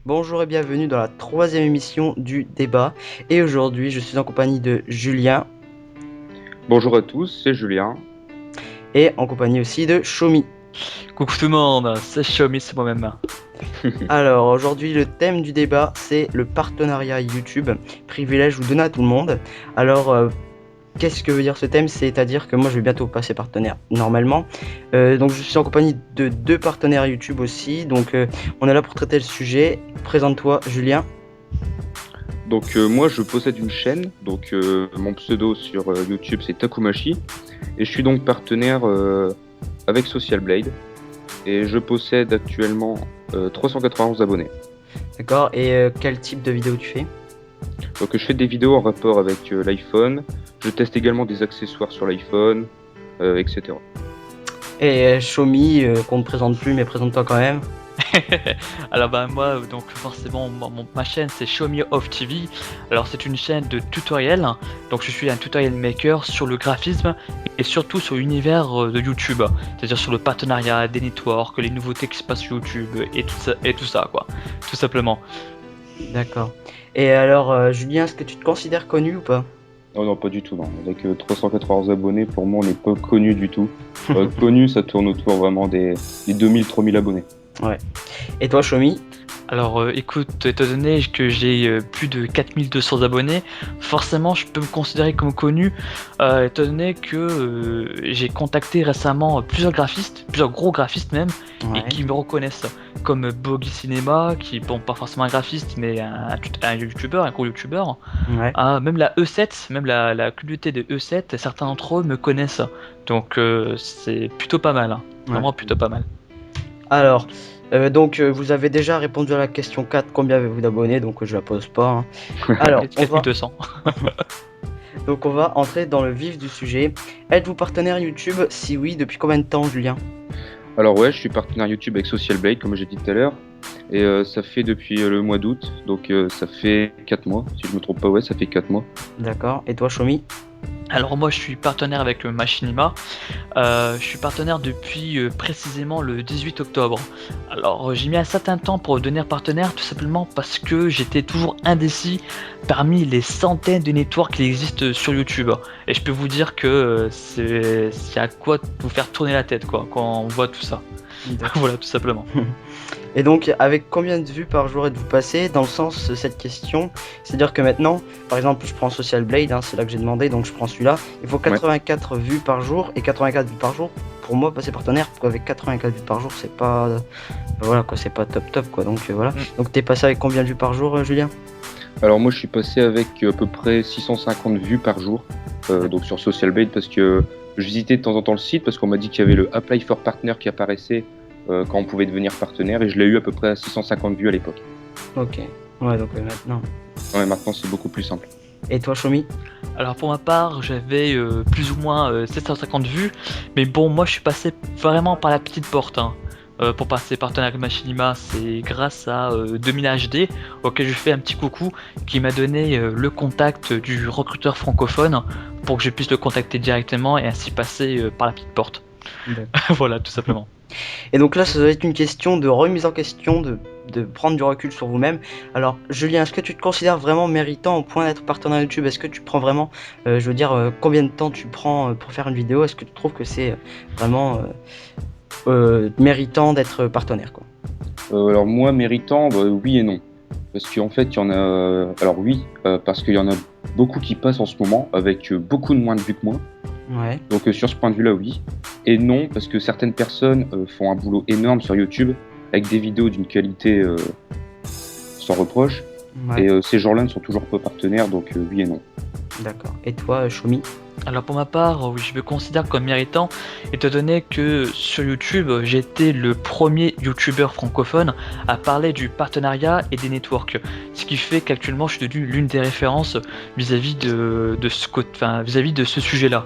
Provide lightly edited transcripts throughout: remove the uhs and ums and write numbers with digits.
Bonjour et bienvenue dans la troisième émission du débat. Et aujourd'hui, je suis en compagnie de Julien Bonjour à tous, c'est Julien. et en compagnie aussi de Shomi. Coucou tout le monde, c'est Xiaomi, c'est moi-même. Alors aujourd'hui, le thème du débat, c'est le partenariat YouTube, privilège ou donner à tout le monde. Alors, qu'est-ce que veut dire ce thème? C'est-à-dire que moi, je vais bientôt passer partenaire normalement. Donc, je suis en compagnie de deux partenaires YouTube aussi. Donc, on est là pour traiter le sujet. Présente-toi, Julien. Donc moi je possède une chaîne, donc mon pseudo sur YouTube c'est Takumashi et je suis donc partenaire avec Social Blade et je possède actuellement 391 abonnés. D'accord. Et quel type de vidéo tu fais? Donc je fais des vidéos en rapport avec l'iPhone, je teste également des accessoires sur l'iPhone, etc. Et Xiaomi, qu'on ne présente plus, mais présente-toi quand même. Alors moi donc forcément ma chaîne c'est Xiaomi Off TV. Alors c'est une chaîne de tutoriels, donc je suis un tutorial maker sur le graphisme et surtout sur l'univers de YouTube, c'est-à-dire sur le partenariat des networks, les nouveautés qui se passent sur YouTube et tout ça quoi, tout simplement. D'accord. Et alors, Julien, est-ce que tu te considères connu ou pas? Non, non, pas du tout, non. Avec 391 abonnés, pour moi, on n'est pas connu du tout. Connu, ça tourne autour vraiment des 2000-3000 abonnés. Ouais. Et toi, Xiaomi? Alors écoute, étant donné que j'ai plus de 4200 abonnés, forcément je peux me considérer comme connu, étant donné que j'ai contacté récemment plusieurs graphistes, plusieurs gros graphistes même, Ouais. et qui me reconnaissent, comme Bogi Cinema, qui bon pas forcément un graphiste mais un youtubeur, un gros youtubeur, Ouais. même la E7, même la communauté de E7, certains d'entre eux me connaissent, donc c'est plutôt pas mal, hein. Vraiment plutôt pas mal. Alors, vous avez déjà répondu à la question 4, combien avez-vous d'abonnés? Donc, je la pose pas, hein. Alors, on va, 4200. donc, on va entrer dans le vif du sujet. Êtes-vous partenaire YouTube? Si oui, depuis combien de temps, Julien? Alors ouais, je suis partenaire YouTube avec Social Blade, comme j'ai dit tout à l'heure. Et ça fait depuis le mois d'août, donc ça fait 4 mois, si je me trompe pas, ouais, ça fait 4 mois. D'accord. Et toi, Xiaomi? Alors moi je suis partenaire avec Machinima, je suis partenaire depuis précisément le 18 octobre. Alors j'ai mis un certain temps pour devenir partenaire tout simplement parce que j'étais toujours indécis parmi les centaines de networks qui existent sur YouTube. Et je peux vous dire que c'est à quoi vous faire tourner la tête quoi quand on voit tout ça. Voilà tout simplement. Et donc, avec combien de vues par jour êtes-vous passé? Dans le sens, cette question, c'est-à-dire que maintenant, par exemple, je prends Social Blade, hein, c'est là que j'ai demandé, donc je prends celui-là. Il faut 84 vues par jour, et 84 vues par jour, pour moi, passer partenaire, avec 84 vues par jour, c'est pas... voilà, quoi, c'est pas top, quoi, donc voilà. Donc, t'es passé avec combien de vues par jour, Julien? Alors moi je suis passé avec à peu près 650 vues par jour, donc sur Social Blade, parce que je visitais de temps en temps le site, parce qu'on m'a dit qu'il y avait le Apply for Partner qui apparaissait quand on pouvait devenir partenaire, et je l'ai eu à peu près à 650 vues à l'époque. Ok, ouais, donc maintenant. Ouais, maintenant c'est beaucoup plus simple. Et toi, Xiaomi? Alors pour ma part, j'avais plus ou moins 750 vues, mais bon, moi je suis passé vraiment par la petite porte, hein. Pour passer partenaire avec Machinima, c'est grâce à 2000 HD, auquel je fais un petit coucou, qui m'a donné le contact du recruteur francophone pour que je puisse le contacter directement et ainsi passer par la petite porte. Voilà, tout simplement. Et donc là, ça doit être une question de remise en question, de prendre du recul sur vous-même. Alors, Julien, est-ce que tu te considères vraiment méritant au point d'être partenaire YouTube? Est-ce que tu prends vraiment, je veux dire, combien de temps tu prends pour faire une vidéo? Est-ce que tu trouves que c'est vraiment méritant d'être partenaire, quoi? Alors moi méritant, bah, oui et non. Parce qu'en fait il y en a... alors oui, parce qu'il y en a beaucoup qui passent en ce moment, avec beaucoup de moins de vues que moi. Ouais. Donc sur ce point de vue-là, oui. Et non, parce que certaines personnes font un boulot énorme sur YouTube, avec des vidéos d'une qualité sans reproche. Ouais. Et ces gens-là ne sont toujours pas partenaires, donc oui et non. D'accord. Et toi, Xiaomi? Alors pour ma part, oui, je me considère comme méritant, étant donné que sur YouTube, j'étais le premier YouTuber francophone à parler du partenariat et des networks. Ce qui fait qu'actuellement, je suis devenu l'une des références vis-à-vis vis-à-vis de ce sujet-là.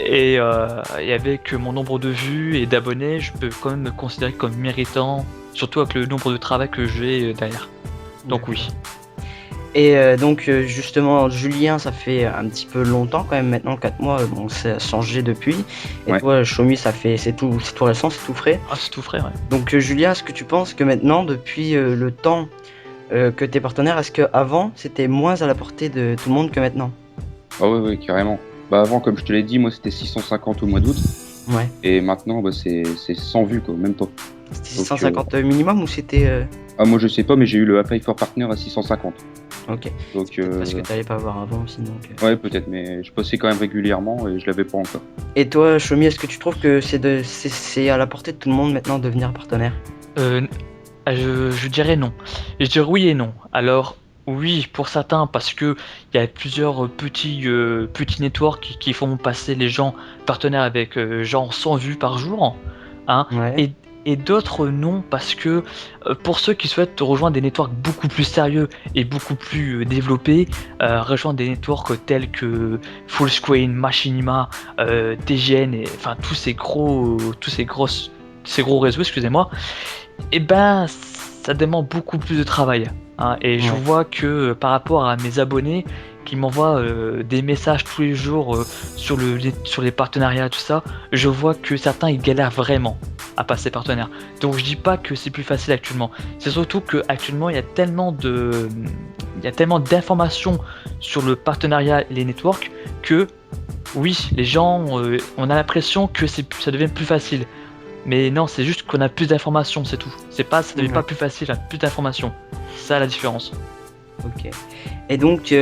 Et avec mon nombre de vues et d'abonnés, je peux quand même me considérer comme méritant, surtout avec le nombre de travail que j'ai derrière. Donc oui. Et donc justement Julien, ça fait un petit peu longtemps quand même maintenant, 4 mois, bon ça a changé depuis. Et Ouais. toi Xiaomi, c'est tout récent, c'est tout frais. Ah, c'est tout frais, ouais. Donc Julien, est-ce que tu penses que maintenant, depuis le temps que t'es partenaire, est-ce que avant c'était moins à la portée de tout le monde que maintenant? Ah ouais, carrément. Bah avant, comme je te l'ai dit, moi c'était 650 au mois d'août. Ouais. Et maintenant, bah, c'est 100 vues, quoi, même pas. C'était Donc, 650 minimum ou c'était Ah, moi je sais pas, mais j'ai eu le Apply for Partner à 650. ok. Donc, Parce que t'allais pas voir avant aussi donc. ouais, peut-être, mais je passais quand même régulièrement et je l'avais pas encore. Et toi Xiaomi, est-ce que tu trouves que c'est à la portée de tout le monde maintenant de devenir partenaire? Euh, je dirais non. Je dirais oui et non. Alors, oui, pour certains, parce que il y a plusieurs petits networks qui font passer les gens partenaires avec genre 100 vues par jour, hein, Ouais. et d'autres non, parce que pour ceux qui souhaitent rejoindre des networks beaucoup plus sérieux et beaucoup plus développés, rejoindre des networks tels que Fullscreen, Machinima, TGN, et enfin ces gros réseaux, excusez-moi, et ben ça demande beaucoup plus de travail, hein. Et je Ouais. vois que par rapport à mes abonnés qui m'envoient des messages tous les jours sur les partenariats, tout ça, je vois que certains ils galèrent vraiment à passer partenaire. Donc je dis pas que c'est plus facile actuellement. C'est surtout que actuellement il y a tellement d'informations sur le partenariat et les networks que oui, les gens, on a l'impression que ça devient plus facile. Mais non, c'est juste qu'on a plus d'informations, c'est tout. Ça devient pas plus facile, on a plus d'informations. C'est ça la différence. Ok. Et donc,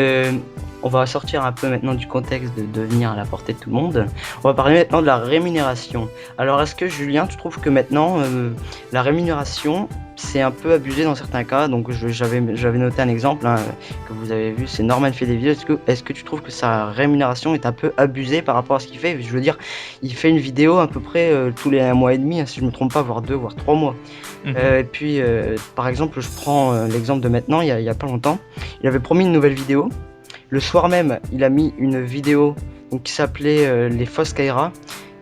on va sortir un peu maintenant du contexte de devenir à la portée de tout le monde. On va parler maintenant de la rémunération. Alors, est-ce que Julien, tu trouves que maintenant, la rémunération, c'est un peu abusé dans certains cas? Donc, j'avais noté un exemple hein, que vous avez vu, c'est Norman fait des vidéos. Est-ce que tu trouves que sa rémunération est un peu abusée par rapport à ce qu'il fait? Je veux dire, il fait une vidéo à peu près tous les 1 mois et demi, hein, si je me trompe pas, voire 2, voire 3 mois. Et puis, par exemple, je prends l'exemple de maintenant, il y a pas longtemps, il avait promis une nouvelle vidéo. Le soir même, il a mis une vidéo donc, qui s'appelait Les fausses Kaira.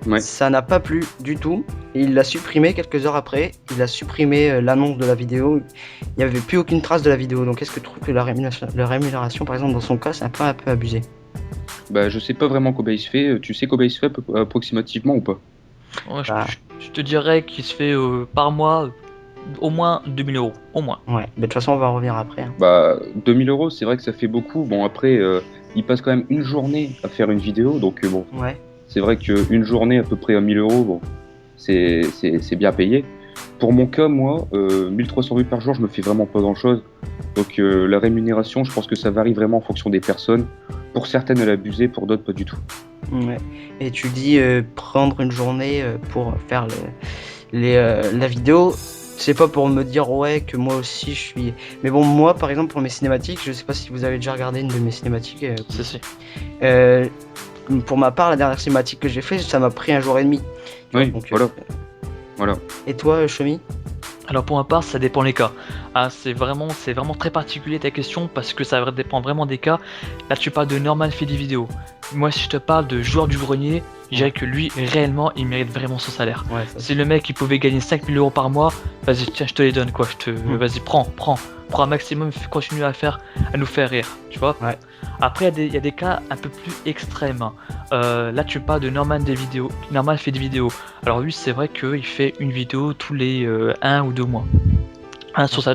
Ouais. Ça n'a pas plu du tout. Et il l'a supprimé quelques heures après. Il a supprimé l'annonce de la vidéo. Il n'y avait plus aucune trace de la vidéo. Donc est-ce que tu trouves que la rémunération, par exemple, dans son cas, c'est un peu abusé? Bah, je sais pas vraiment combien il se fait. Tu sais combien il se fait approximativement ou pas? Ouais, Bah. je te dirais qu'il se fait par mois au moins 2000 euros. Au moins. Ouais, mais de toute façon, on va en revenir après. Hein. Bah, 2000 euros, c'est vrai que ça fait beaucoup. Bon, après, il passe quand même une journée à faire une vidéo. Donc, bon, Ouais. c'est vrai qu'une journée à peu près à 1000 euros, bon, c'est bien payé. Pour mon cas, moi, 1300 vues par jour, je me fais vraiment pas grand-chose. Donc, la rémunération, je pense que ça varie vraiment en fonction des personnes. Pour certaines, elle est abusée, pour d'autres, pas du tout. Ouais. Et tu dis prendre une journée pour faire la vidéo. C'est pas pour me dire ouais que moi aussi je suis. Mais bon, moi par exemple pour mes cinématiques, je sais pas si vous avez déjà regardé une de mes cinématiques. Si. Pour ma part, la dernière cinématique que j'ai fait, ça m'a pris 1 jour et demi. Oui, Donc, voilà. Et toi, Shomi? Alors pour ma part, ça dépend les cas. Ah, c'est vraiment très particulier ta question parce que ça dépend vraiment des cas. Là, tu parles de Norman fait des vidéos. Moi, si je te parle de joueur du grenier, je dirais que lui, réellement, il mérite vraiment son salaire. Ouais, Si le mec il pouvait gagner 5000 euros par mois, vas-y, tiens, je te les donne quoi. Vas-y, prends un maximum, continue à nous faire rire, tu vois. Ouais. Après, il y a des cas un peu plus extrêmes. Là, tu parles de Norman fait des vidéos. Alors oui, c'est vrai qu'il fait une vidéo tous les 1 ou 2 mois.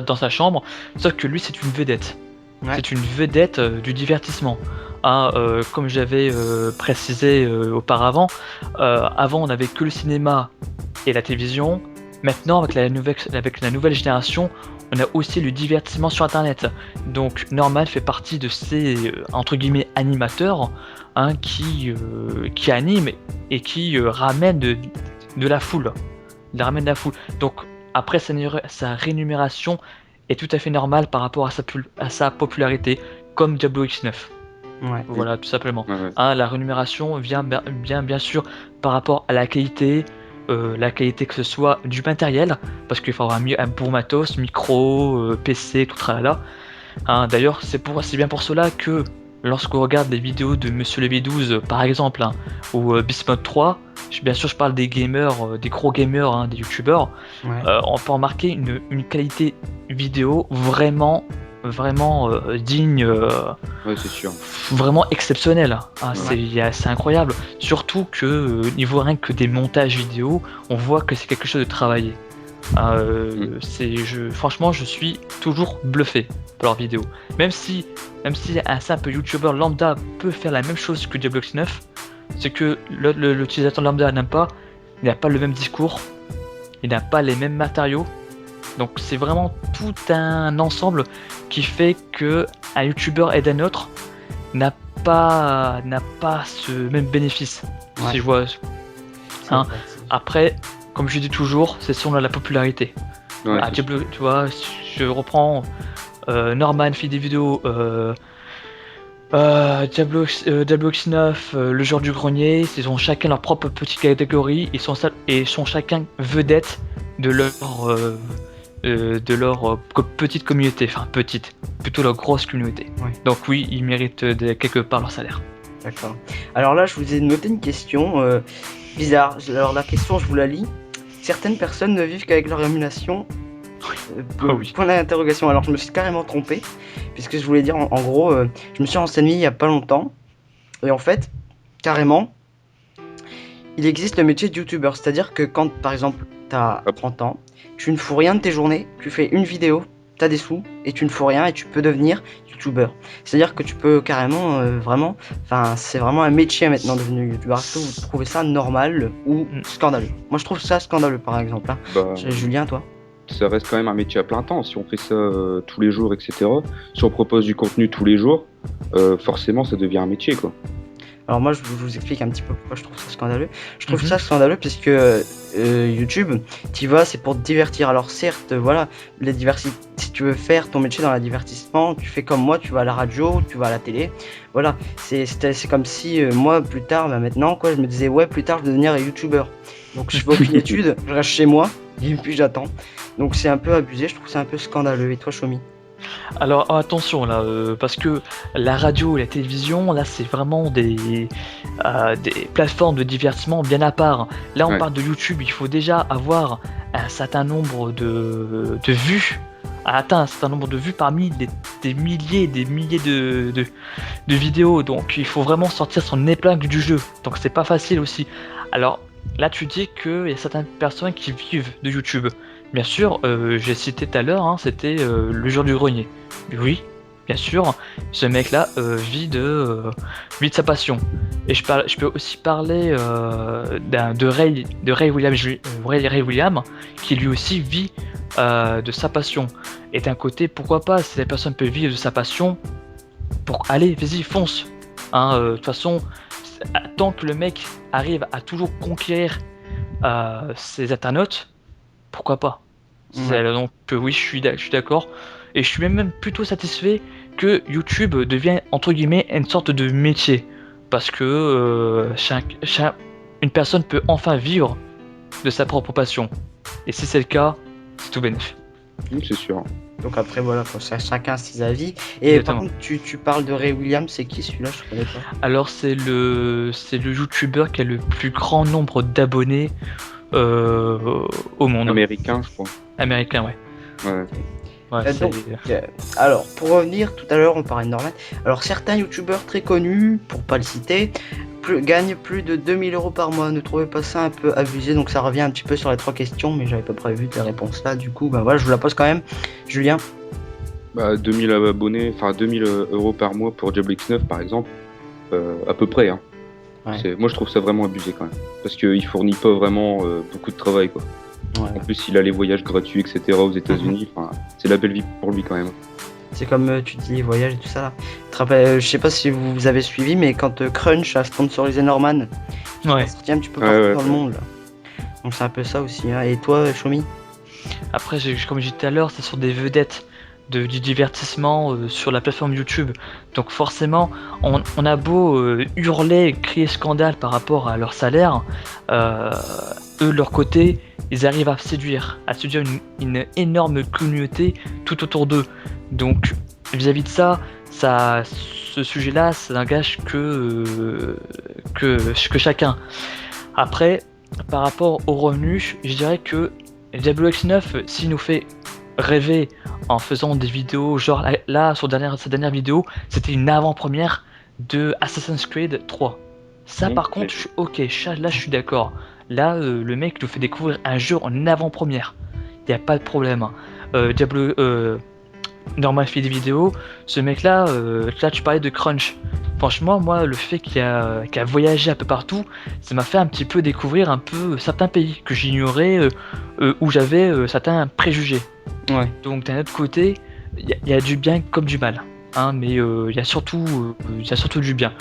Dans sa chambre, sauf que lui, c'est une vedette. Ouais. C'est une vedette du divertissement. Comme j'avais précisé auparavant, avant on n'avait que le cinéma et la télévision. Maintenant, avec la nouvelle génération, on a aussi le divertissement sur Internet. Donc Norman fait partie de ces entre guillemets animateurs qui animent et qui ramènent de la foule. Il ramène de la foule. Donc après sa rémunération est tout à fait normale par rapport à sa popularité, comme Diablo X9. Ouais. Voilà, tout simplement. Ouais. La rémunération vient bien sûr par rapport à la qualité que ce soit du matériel, parce qu'il faut avoir un bon matos, micro, PC, tout tralala. D'ailleurs, c'est bien pour cela que lorsqu'on regarde des vidéos de Monsieur le B12 par exemple, ou Bismode 3, bien sûr je parle des gamers, des gros gamers, des youtubeurs, Ouais. on peut remarquer une qualité vidéo vraiment vraiment digne, Ouais, c'est sûr. vraiment exceptionnel. Ah, Ouais. c'est incroyable. Surtout que niveau rien que des montages vidéo, on voit que c'est quelque chose de travaillé. Franchement, je suis toujours bluffé par leurs vidéos. Même si un simple YouTuber lambda peut faire la même chose que Diablox 9, c'est que l'utilisateur lambda n'aime pas, il n'a pas le même discours, il n'a pas les mêmes matériaux. Donc c'est vraiment tout un ensemble qui fait que un YouTuber et un autre n'a pas ce même bénéfice. Ouais. Si je vois. C'est Hein. vrai. Après, comme je dis toujours, c'est selon la popularité. Ouais, c'est Diablo, tu vois, je reprends Norman fait des vidéos, Diablox 9, le genre du grenier, ils ont chacun leur propre petite catégorie, ils sont chacun vedettes de leur petite communauté, enfin petite, plutôt leur grosse communauté. Ouais. Donc oui, ils méritent quelque part leur salaire. D'accord. Alors là, je vous ai noté une question bizarre. Alors la question, je vous la lis. Certaines personnes ne vivent qu'avec leur rémunération. Oui. Point d'interrogation. Alors je me suis carrément trompé, puisque je voulais dire en gros, je me suis renseigné il y a pas longtemps, et en fait, carrément, il existe le métier de youtubeur. C'est-à-dire que quand, par exemple, t'as 30 ans, tu ne fous rien de tes journées, tu fais une vidéo, t'as des sous, et tu ne fous rien, et tu peux devenir youtubeur. C'est-à-dire que tu peux carrément, vraiment, enfin, c'est vraiment un métier maintenant devenir youtubeur. Est-ce que vous trouvez ça normal ou scandaleux? Moi, je trouve ça scandaleux, par exemple. Hein. Bah, Julien, toi? ça reste quand même un métier à plein temps. Si on fait ça tous les jours, etc. Si on propose du contenu tous les jours, forcément, ça devient un métier, quoi. Alors moi, je vous explique un petit peu pourquoi je trouve ça scandaleux. Je trouve Mhm. ça scandaleux puisque YouTube, t'y vas, c'est pour te divertir. Alors certes, voilà, si tu veux faire ton métier dans le divertissement, tu fais comme moi, tu vas à la radio, tu vas à la télé. Voilà, c'est comme si moi, plus tard, bah, maintenant, quoi, je me disais, ouais, plus tard, je vais devenir YouTuber. Donc je fais aucune étude, je reste chez moi, et puis j'attends. Donc c'est un peu abusé, je trouve ça un peu scandaleux. Et toi, Shomi? Alors attention là, parce que la radio et la télévision, là c'est vraiment des plateformes de divertissement bien à part. Là on Ouais. parle de YouTube, il faut déjà avoir un certain nombre de vues, atteint un certain nombre de vues parmi des milliers de vidéos. Donc il faut vraiment sortir son épingle du jeu. Donc c'est pas facile aussi. Alors là tu dis qu'il y a certaines personnes qui vivent de YouTube. Bien sûr, j'ai cité tout à l'heure, hein, c'était le jour du grenier. Oui, bien sûr, ce mec-là vit de sa passion. Et je peux aussi parler de Ray William, qui lui aussi vit de sa passion. Et d'un côté, pourquoi pas, si la personne peut vivre de sa passion, allez, vas-y, fonce. Hein, de toute façon, tant que le mec arrive à toujours conquérir ses internautes, pourquoi pas? Ouais. Donc oui, je suis d'accord. Et je suis même plutôt satisfait que YouTube devienne entre guillemets une sorte de métier. Parce que une personne peut enfin vivre de sa propre passion. Et si c'est le cas, c'est tout bénef. C'est sûr. Donc après voilà, quoi, chacun ses avis. Et par Exactement. contre, tu parles de Ray Williams, c'est qui celui-là? Je connais pas. Alors c'est le YouTuber qui a le plus grand nombre d'abonnés au monde. Américain, je crois. Américain, ouais. Ouais. Ouais, Donc, alors, pour revenir, tout à l'heure, on parlait de Norman. Alors, certains youtubeurs très connus, pour pas le citer, gagnent plus de 2000 € par mois. Ne trouvez pas ça un peu abusé? Donc, ça revient un petit peu sur les 3 questions, mais j'avais pas prévu les réponses là. Du coup, ben voilà, je vous la pose quand même. Julien? Bah, 2000 abonnés, enfin 2000 € par mois pour Diablox 9 par exemple, à peu près. Hein. Ouais. Moi je trouve ça vraiment abusé quand même. Parce qu'il fournit pas vraiment beaucoup de travail, quoi. Ouais. En plus, il a les voyages gratuits, etc. aux États-Unis. Enfin, c'est la belle vie pour lui quand même. C'est comme tu dis les voyages et tout ça là. Tu te rappelles, je sais pas si vous avez suivi, mais quand Crunch a sponsorisé Norman, il Ouais. a sorti un petit peu Ouais, partout ouais, dans le ouais. monde là. Donc, c'est un peu ça aussi. Hein. Et toi, Shomi? Après, comme j'ai dit tout à l'heure, c'est sur des vedettes du divertissement sur la plateforme YouTube. Donc forcément, on a beau hurler, crier scandale par rapport à leur salaire, eux de leur côté, ils arrivent à séduire une énorme communauté tout autour d'eux. Donc vis-à-vis de ça, ce sujet-là, ça n'engage que chacun. Après, par rapport aux revenus, je dirais que Diablo X9, s'il nous fait rêvé en faisant des vidéos, genre là sa dernière vidéo, c'était une avant-première de Assassin's Creed 3. Ça par contre, là je suis d'accord. Là, le mec nous fait découvrir un jeu en avant-première. Y a pas de problème. Diablo, Normal fait des vidéos. Ce mec-là, là tu parlais de Crunch. Franchement, moi, le fait qu'il a voyagé un peu partout, ça m'a fait un petit peu découvrir un peu certains pays que j'ignorais, où j'avais certains préjugés. Ouais. Donc d'un autre côté, il y a du bien comme du mal. Hein, mais il y a surtout du bien.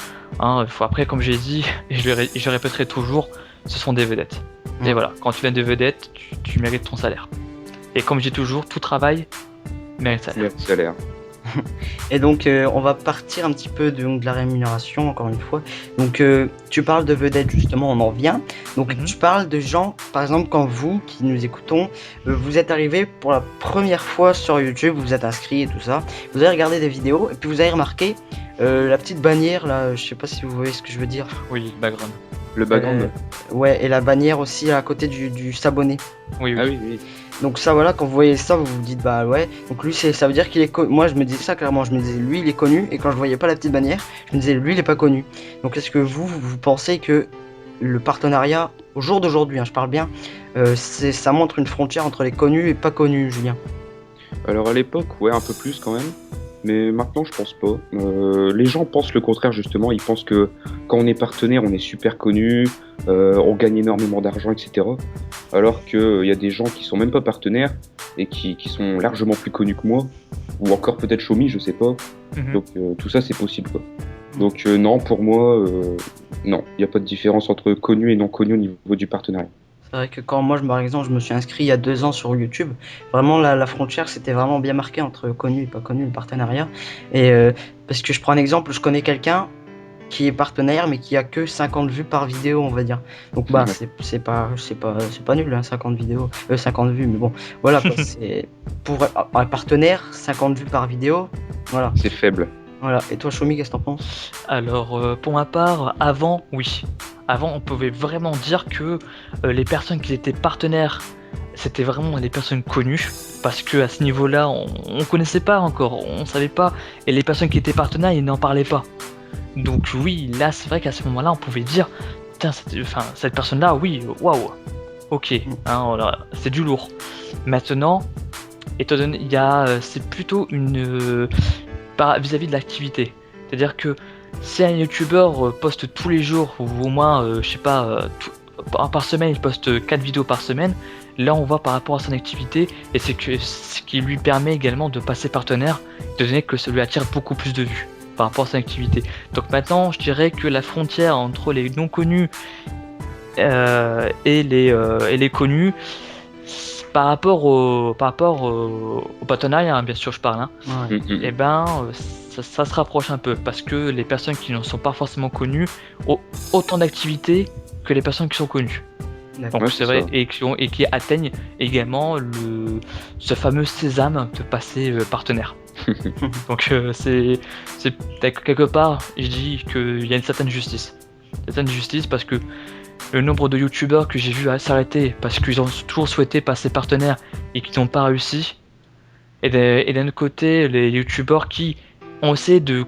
Hein, après, comme j'ai dit, et je répéterai toujours, ce sont des vedettes. Et voilà, quand tu viens de vedettes, tu mérites ton salaire. Et comme je dis toujours, tout travail mérite salaire. Et donc on va partir un petit peu de la rémunération encore une fois. Donc tu parles de vedettes justement, on en vient. Donc tu parles de gens, par exemple quand vous qui nous écoutons, vous êtes arrivé pour la première fois sur YouTube, vous êtes inscrit et tout ça, vous avez regardé des vidéos et puis vous avez remarqué la petite bannière là, je sais pas si vous voyez ce que je veux dire. Oui, background. Le background. Ouais, et la bannière aussi à côté du s'abonner. Oui. Ah oui. Donc ça voilà, quand vous voyez ça, vous vous dites bah ouais, donc lui ça veut dire qu'il est connu. Moi je me disais ça clairement, je me disais lui il est connu, et quand je voyais pas la petite bannière, je me disais lui il est pas connu. Donc est-ce que vous pensez que le partenariat, au jour d'aujourd'hui, je parle bien, ça montre une frontière entre les connus et pas connus, Julien? Alors à l'époque, ouais, un peu plus quand même. Mais maintenant, je pense pas. Les gens pensent le contraire, justement. Ils pensent que quand on est partenaire, on est super connu, on gagne énormément d'argent, etc. Alors qu'il y a des gens qui sont même pas partenaires et qui sont largement plus connus que moi, ou encore peut-être Xiaomi, je sais pas. Donc tout ça, c'est possible, quoi. Donc non, pour moi, non. Il n'y a pas de différence entre connu et non connu au niveau du partenariat. C'est vrai que quand moi, par exemple, je me suis inscrit il y a 2 ans sur YouTube, vraiment la frontière c'était vraiment bien marqué entre connu et pas connu, le partenariat. Et parce que je prends un exemple, je connais quelqu'un qui est partenaire mais qui a que 50 vues par vidéo, on va dire. Donc bah c'est pas nul, hein, 50 vues, mais bon, voilà quoi, c'est pour un partenaire 50 vues par vidéo, voilà. C'est faible. Voilà. Et toi, Xiaomi, qu'est-ce que t'en penses? Alors, pour ma part, avant, oui. Avant, on pouvait vraiment dire que les personnes qui étaient partenaires, c'était vraiment des personnes connues, parce que à ce niveau-là, on connaissait pas encore, on savait pas, et les personnes qui étaient partenaires, ils n'en parlaient pas. Donc oui, là, c'est vrai qu'à ce moment-là, on pouvait dire, putain, cette personne-là, oui, waouh, ok, hein, voilà, c'est du lourd. Maintenant, étant donné, c'est plutôt une vis-à-vis de l'activité. C'est-à-dire que si un youtubeur poste tous les jours, ou au moins, je sais pas, par semaine, il poste 4 vidéos par semaine, là on voit par rapport à son activité, et c'est ce qui lui permet également de passer partenaire, de donner que ça lui attire beaucoup plus de vues par rapport à son activité. Donc maintenant, je dirais que la frontière entre les non connus et les connus, par rapport au partenariat, hein, bien sûr je parle, hein, et ben ça se rapproche un peu, parce que les personnes qui ne sont pas forcément connues ont autant d'activités que les personnes qui sont connues. Donc c'est vrai, et qui atteignent également ce fameux sésame de passer partenaire. Donc c'est quelque part, je dis qu'il y a une certaine justice. Parce que le nombre de youtubeurs que j'ai vu s'arrêter parce qu'ils ont toujours souhaité passer partenaire et qui n'ont pas réussi, et d'un autre côté les youtubeurs qui ont essayé de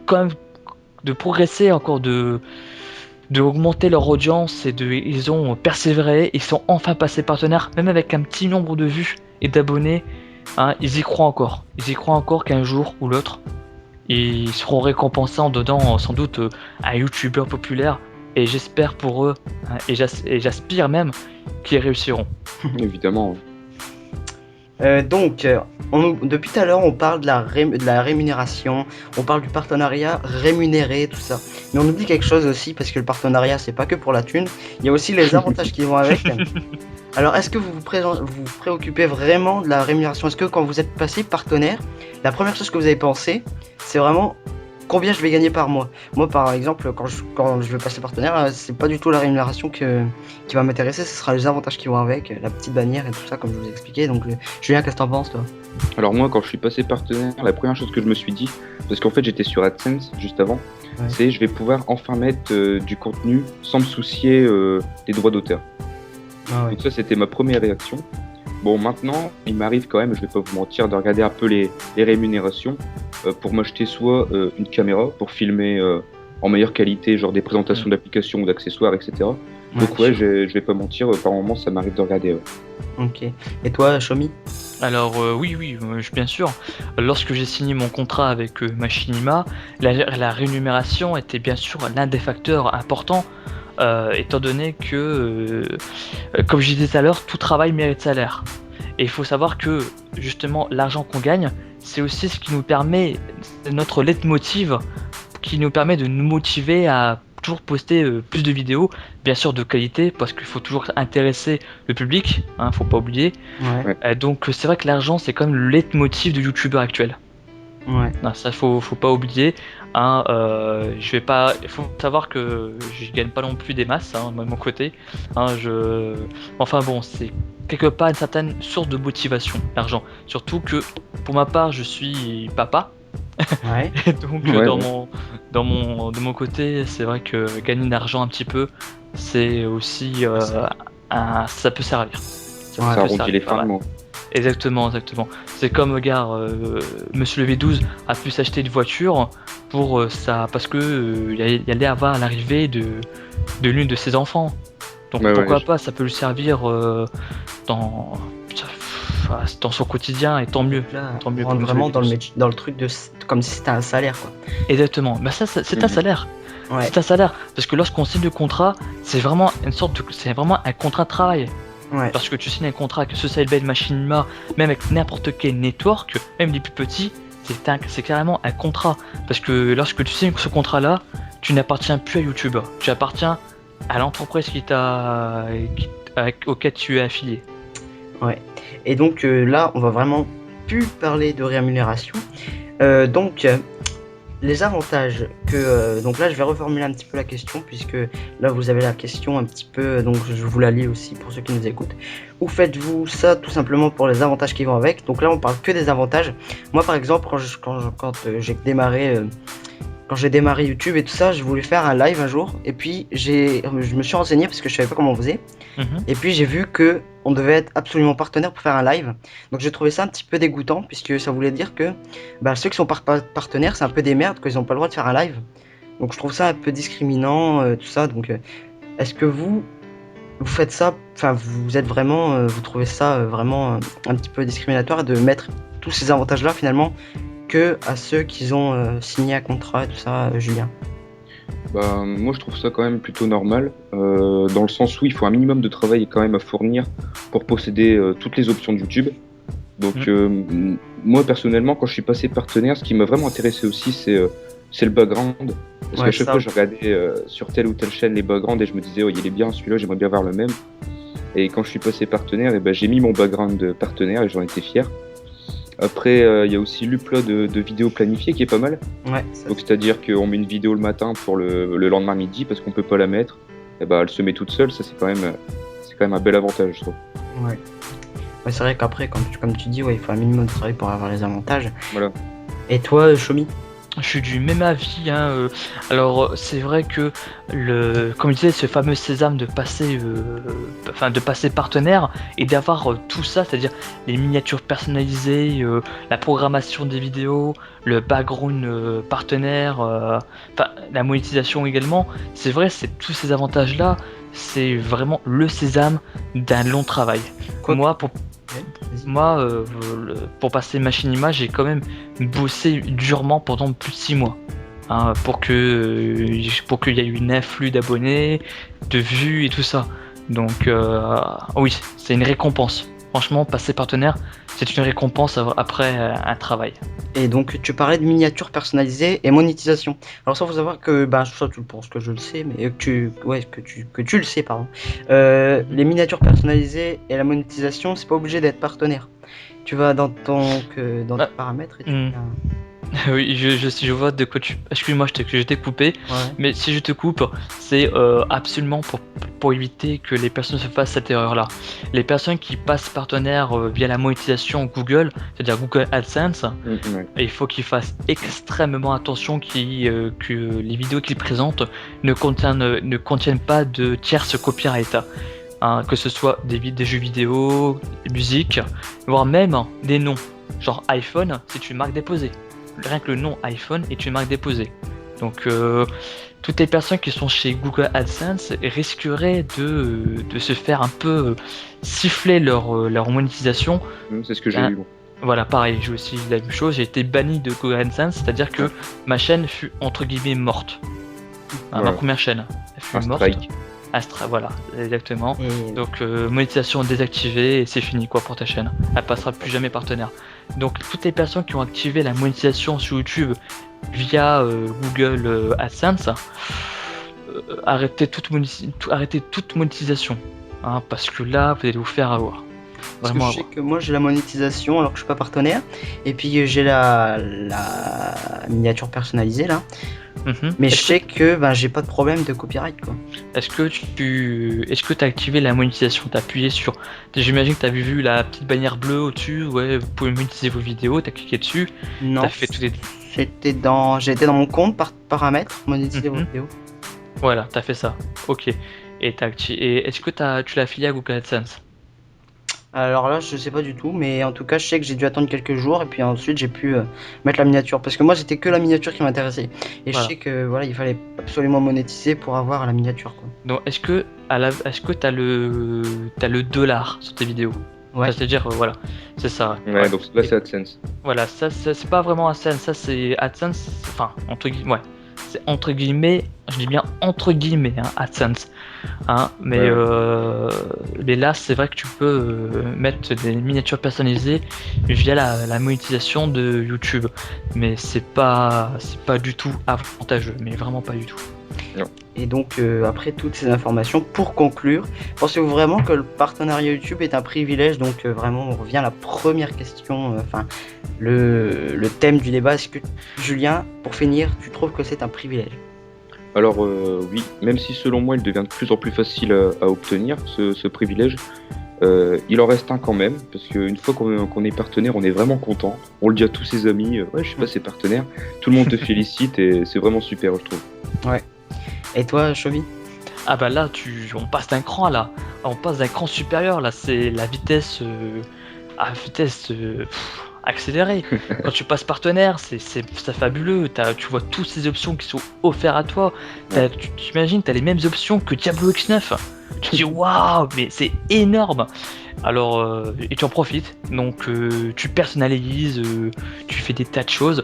progresser encore, de augmenter leur audience, et ils ont persévéré, ils sont enfin passés partenaires, même avec un petit nombre de vues et d'abonnés, hein, ils y croient encore qu'un jour ou l'autre ils seront récompensés en donnant sans doute un youtubeur populaire. Et j'espère pour eux, hein, et j'aspire même qu'ils réussiront. Évidemment. Donc, depuis tout à l'heure, on parle de la rémunération, on parle du partenariat rémunéré, tout ça. Mais on oublie quelque chose aussi, parce que le partenariat, c'est pas que pour la thune, il y a aussi les avantages qui vont avec. Alors, est-ce que vous vous préoccupez vraiment de la rémunération? Est-ce que quand vous êtes passé partenaire, la première chose que vous avez pensé, c'est vraiment combien je vais gagner par mois? Moi, par exemple, quand je vais passer partenaire, c'est pas du tout la rémunération qui va m'intéresser, ce sera les avantages qui vont avec, la petite bannière et tout ça, comme je vous ai expliqué. Donc, Julien, qu'est-ce que t'en penses, toi? Alors moi, quand je suis passé partenaire, la première chose que je me suis dit, parce qu'en fait j'étais sur AdSense juste avant, c'est je vais pouvoir enfin mettre du contenu sans me soucier des droits d'auteur. Donc ça, c'était ma première réaction. Bon, maintenant, il m'arrive quand même, je vais pas vous mentir, de regarder un peu les rémunérations pour m'acheter soit une caméra pour filmer en meilleure qualité, genre des présentations d'applications ou d'accessoires, etc. Donc ouais, je vais pas mentir, par moment, ça m'arrive de regarder. Ok. Et toi, Shomi? Alors oui, bien sûr. Lorsque j'ai signé mon contrat avec Machinima, la rémunération était bien sûr l'un des facteurs importants, étant donné que, comme je disais tout à l'heure, tout travail mérite salaire. Et il faut savoir que justement l'argent qu'on gagne, c'est aussi ce qui nous permet, notre leitmotiv, qui nous permet de nous motiver à toujours poster plus de vidéos, bien sûr de qualité, parce qu'il faut toujours intéresser le public, hein, faut pas oublier. Ouais. Donc c'est vrai que l'argent c'est quand même le leitmotiv du youtubeur actuel. Ouais. Non, ça faut pas oublier. Hein, je vais pas. Il faut savoir que je gagne pas non plus des masses, hein, de mon côté. Hein, enfin bon, c'est quelque part une certaine source de motivation, l'argent. Surtout que pour ma part, je suis papa. Ouais. Et donc de mon côté, c'est vrai que gagner de l'argent un petit peu, c'est aussi ça peut servir. Ça arrondit les fins de mois. Exactement. C'est comme, regarde, Monsieur le V12 a pu s'acheter une voiture pour ça, parce que il allait avoir l'arrivée de l'une de ses enfants. Donc pourquoi pas, ça peut lui servir dans son quotidien, et tant mieux. Tant mieux. Vraiment dans le truc de comme si c'était un salaire, quoi. Exactement. Bah ça, c'est un salaire. Ouais. C'est un salaire, parce que lorsqu'on signe le contrat, c'est vraiment c'est vraiment un contrat de travail. Ouais. Lorsque tu signes un contrat avec Social Blade, Machinima, même avec n'importe quel network, même les plus petits, c'est carrément un contrat. Parce que lorsque tu signes ce contrat-là, tu n'appartiens plus à YouTube, tu appartiens à l'entreprise auquel tu es affilié. Ouais. Et donc là, on va vraiment plus parler de rémunération. Donc les avantages que donc là je vais reformuler un petit peu la question, puisque là vous avez la question un petit peu, donc je vous la lis aussi pour ceux qui nous écoutent. Où faites-vous ça tout simplement pour les avantages qui vont avec? Donc là on parle que des avantages. Moi par exemple quand j'ai démarré YouTube et tout ça, j'ai voulu faire un live un jour, et puis je me suis renseigné parce que je savais pas comment on faisait. Et puis j'ai vu que on devait être absolument partenaire pour faire un live. Donc j'ai trouvé ça un petit peu dégoûtant, puisque ça voulait dire que ceux qui sont partenaires, c'est un peu des merdes, qu'ils n'ont pas le droit de faire un live. Donc je trouve ça un peu discriminant, tout ça. Donc est-ce que vous faites ça, enfin vous êtes vraiment, vous trouvez ça vraiment un petit peu discriminatoire de mettre tous ces avantages-là finalement que à ceux qui ont signé un contrat et tout ça, Julien? Moi je trouve ça quand même plutôt normal, dans le sens où il faut un minimum de travail quand même à fournir pour posséder toutes les options de YouTube. Donc moi personnellement, quand je suis passé partenaire, ce qui m'a vraiment intéressé aussi c'est le background. Parce qu'à chaque fois je regardais sur telle ou telle chaîne les backgrounds et je me disais il est bien celui-là, j'aimerais bien avoir le même. Et quand je suis passé partenaire, j'ai mis mon background de partenaire et j'en étais fier. Après, il y a aussi l'upload de vidéos planifiées qui est pas mal. Ouais, donc c'est-à-dire qu'on met une vidéo le matin pour le lendemain midi parce qu'on peut pas la mettre. Et elle se met toute seule, ça c'est quand même un bel avantage, je trouve. Ouais. C'est vrai qu'après, comme tu dis, il faut un minimum de travail pour avoir les avantages. Voilà. Et toi, Shomi? Je suis du même avis, hein. Alors c'est vrai que comme je disais, ce fameux sésame de passer partenaire et d'avoir tout ça, c'est-à-dire les miniatures personnalisées, la programmation des vidéos, le background partenaire, la monétisation également. C'est vrai, c'est tous ces avantages-là, c'est vraiment le sésame d'un long travail. Moi, pour passer Machinima, j'ai quand même bossé durement pendant plus de 6 mois, hein, pour qu'il y ait une afflux d'abonnés, de vues et tout ça. Donc oui, c'est une récompense. Franchement, passer partenaire, c'est une récompense après un travail. Et donc tu parlais de miniatures personnalisées et monétisation. Alors ça, faut savoir que ça tu le penses que je le sais, mais que tu le sais, pardon. Les miniatures personnalisées et la monétisation, c'est pas obligé d'être partenaire. Tu vas dans tes paramètres et tu Oui, je vois de quoi tu... Excuse-moi, je t'ai coupé, mais si je te coupe, c'est absolument pour éviter que les personnes se fassent cette erreur-là. Les personnes qui passent partenaire via la monétisation Google, c'est-à-dire Google AdSense, il faut qu'ils fassent extrêmement attention que les vidéos qu'ils présentent ne contiennent pas de tierces copyright. hein, que ce soit des jeux vidéo, des musiques, voire même des noms. Genre iPhone, c'est une marque déposée. Rien que le nom iPhone est une marque déposée. Donc toutes les personnes qui sont chez Google AdSense risqueraient de se faire un peu siffler leur monétisation. C'est ce que j'ai eu. Bon. Voilà, pareil, j'ai aussi la même chose, j'ai été banni de Google AdSense, c'est-à-dire que ma chaîne fut entre guillemets morte. Ma première chaîne, elle fut morte. Voilà, exactement. Donc monétisation désactivée et c'est fini quoi pour ta chaîne. Elle passera plus jamais partenaire. Donc toutes les personnes qui ont activé la monétisation sur YouTube via Google AdSense, arrêtez toute monétisation, hein, parce que là vous allez vous faire avoir. Parce que je sais que moi j'ai la monétisation alors que je suis pas partenaire, et puis j'ai la miniature personnalisée là. Mais je sais que j'ai pas de problème de copyright quoi. Est-ce que t'as activé la monétisation? T'as appuyé sur. J'imagine que t'as vu la petite bannière bleue au-dessus, ouais, vous pouvez monétiser vos vidéos, t'as cliqué dessus. Non. T'as fait tout les... J'étais dans mon compte paramètres, monétiser vos vidéos. Voilà, t'as fait ça. Ok. Et est-ce que tu l'as affilié à Google AdSense? Alors là, je sais pas du tout, mais en tout cas, je sais que j'ai dû attendre quelques jours et puis ensuite j'ai pu mettre la miniature parce que moi c'était que la miniature qui m'intéressait et voilà. Je sais que voilà, il fallait absolument monétiser pour avoir la miniature quoi. Donc est-ce que t'as le dollar sur tes vidéos? Ouais. C'est-à-dire voilà, c'est ça. Ouais, donc là c'est AdSense. Voilà, ça c'est pas vraiment AdSense, ça c'est AdSense, enfin entre guillemets, ouais. C'est entre guillemets, je dis bien entre guillemets, hein, AdSense. Hein, mais là, c'est vrai que tu peux mettre des miniatures personnalisées via la monétisation de YouTube. Mais c'est pas du tout avantageux, mais vraiment pas du tout. Non. Et donc, après toutes ces informations, pour conclure, pensez-vous vraiment que le partenariat YouTube est un privilège? Donc, vraiment, on revient à la première question, le thème du débat. Est-ce que, Julien, pour finir, tu trouves que c'est un privilège? Alors oui, même si selon moi il devient de plus en plus facile à obtenir ce privilège, il en reste un quand même, parce qu'une fois qu'on est partenaire, on est vraiment content. On le dit à tous ses amis, ouais je sais pas, c'est partenaire, tout le monde te félicite et c'est vraiment super je trouve. Ouais. Et toi, Chovy? Ah bah là, on passe d'un cran là, on passe d'un cran supérieur là, c'est la vitesse accélérée. Quand tu passes partenaire, c'est fabuleux. Tu vois toutes ces options qui sont offertes à toi. Tu t'imagines, t'as les mêmes options que Diablo X9. Tu te dis waouh, mais c'est énorme. Alors, et tu en profites. Donc, tu personnalises, tu fais des tas de choses.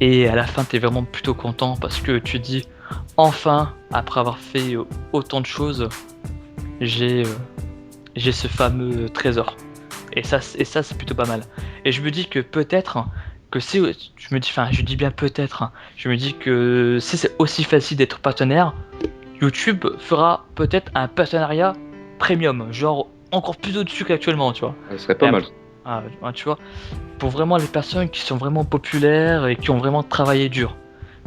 Et à la fin, t'es vraiment plutôt content parce que tu te dis enfin, après avoir fait autant de choses, j'ai ce fameux trésor. Et ça c'est plutôt pas mal. Et je me dis que peut-être que je dis bien peut-être, hein, je me dis que si c'est aussi facile d'être partenaire, YouTube fera peut-être un partenariat premium, genre encore plus au-dessus qu'actuellement, tu vois. Ça serait pas mal. Tu vois, pour vraiment les personnes qui sont vraiment populaires et qui ont vraiment travaillé dur.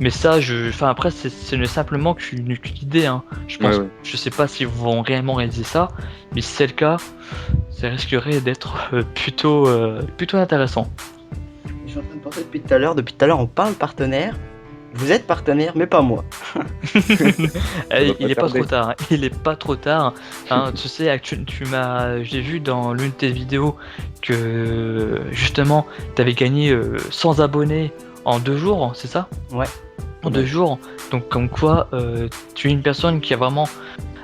Mais ça, après, c'est simplement qu'une idée. Hein. Je pense, je sais pas s'ils vont réellement réaliser ça, mais si c'est le cas, ça risquerait d'être plutôt intéressant. Je suis en train de penser depuis tout à l'heure, on parle partenaire. Vous êtes partenaire, mais pas moi. Il est pas trop tard. Il est pas trop tard. Hein, tu sais, j'ai vu dans l'une de tes vidéos que justement, t'avais gagné 100 abonnés en 2 jours, c'est ça? Ouais. En 2 jours. Donc comme quoi, tu es une personne qui a vraiment,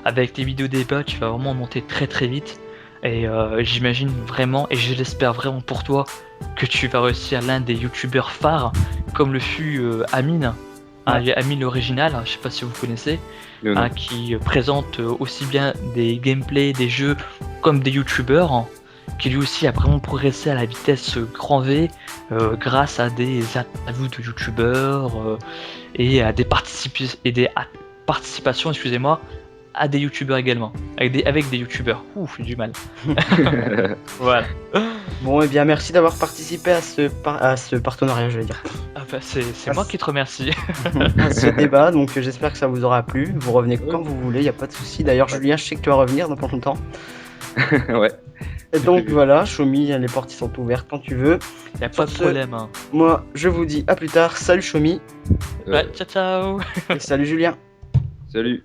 avec tes vidéos débat, tu vas vraiment monter très très vite. Et j'imagine vraiment, et je l'espère vraiment pour toi, que tu vas réussir l'un des youtubeurs phares, comme le fut Amine. Amine l'original, je sais pas si vous connaissez, qui présente aussi bien des gameplays, des jeux, comme des youtubeurs, qui lui aussi a vraiment progressé à la vitesse grand V grâce à des interviews de youtubeurs et à des participations, excusez-moi, à des youtubeurs également, avec des youtubeurs. Ouf, j'ai du mal. Voilà. Bon, et bien merci d'avoir participé à ce partenariat, je vais dire. C'est moi qui te remercie. À ce débat, donc j'espère que ça vous aura plu. Vous revenez quand vous voulez, y a pas de souci. D'ailleurs, Julien, je sais que tu vas revenir dans pas longtemps. Ouais. Et donc voilà, Chomi, les portes sont ouvertes quand tu veux. Y a pas de problème. Hein. Moi, je vous dis à plus tard. Salut Chomi. Ouais, ciao ciao. Et salut Julien. Salut.